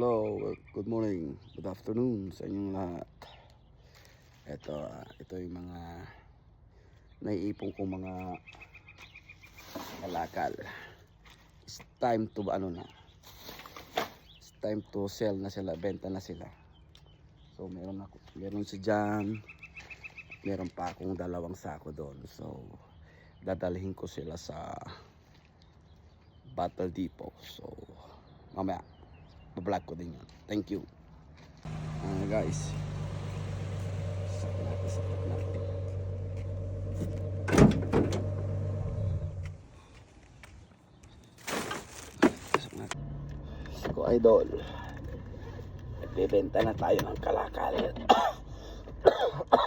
Hello, good morning, good afternoon sa inyong lahat. Ito yung mga naiipon kong mga kalakal. It's time to It's time to sell na sila, benta na sila. So meron si Jan, meron pa akong 2 sako doon. So dadalhin ko sila sa Battle Depot. So mamaya vlog ko din yun. Thank you. Guys, sakot natin. So idol, nagbebenta na tayo ng kalakal.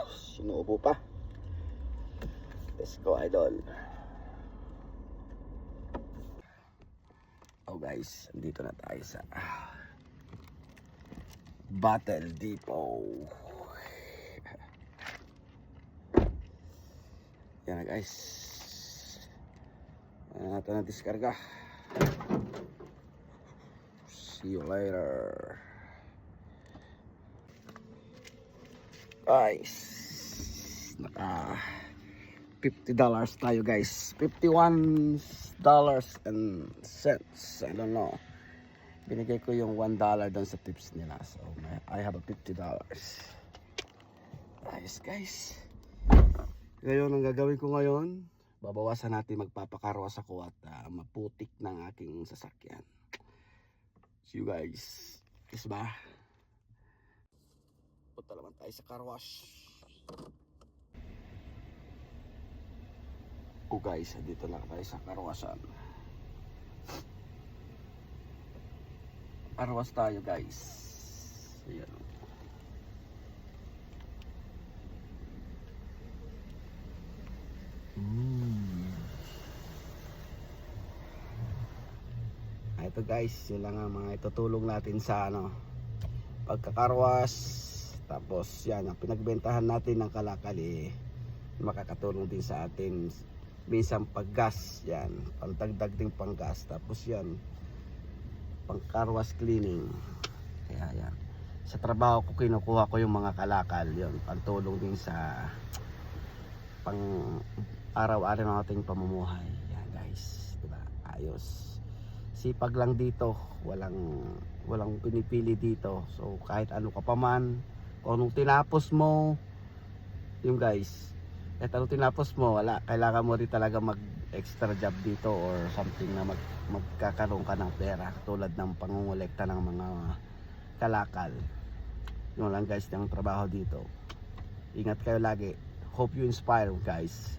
Sinuubo pa. Let's go idol. Oh guys, andito na tayo sa Battle Depot. Yan na guys. Natin na diskarga. See you later. Guys, naka $50 tayo guys. $51 and cents. I don't know. Binigay ko yung $1 doon sa tips nila. So I have a $50. Ayos guys. Ngayon ang gagawin ko ngayon, babawasan natin, magpapakarwas ako at maputik ng aking sasakyan. See you guys. Yes ba? Punta naman tayo sa car wash. Oh guys, dito lang tayo sa car washan. Arwas tayo guys. Ayan. Ito guys, sila nga mga itutulong natin sa pagkakarwas. Tapos yan, ang pinagbentahan natin ng kalakal makakatulong din sa atin minsan paggas. Yan, pantagdag din panggas. Tapos yan, pangkarwas cleaning. Kaya yan, sa trabaho ko kinukuha ko yung mga kalakal, yun, pantulong din sa pang araw-araw ng ating pamumuhay. Yan guys, diba? Ayos, sipag lang dito, walang pinipili dito. So kahit ano ka pa man, kung anong tinapos mo, yung guys, kahit anong tinapos mo, kailangan mo rin talaga mag extra job dito or something na magkakaroon ka ng pera, tulad ng pangungulekta ng mga kalakal. Yun lang guys, yung trabaho dito. Ingat kayo lagi. Hope you inspire guys.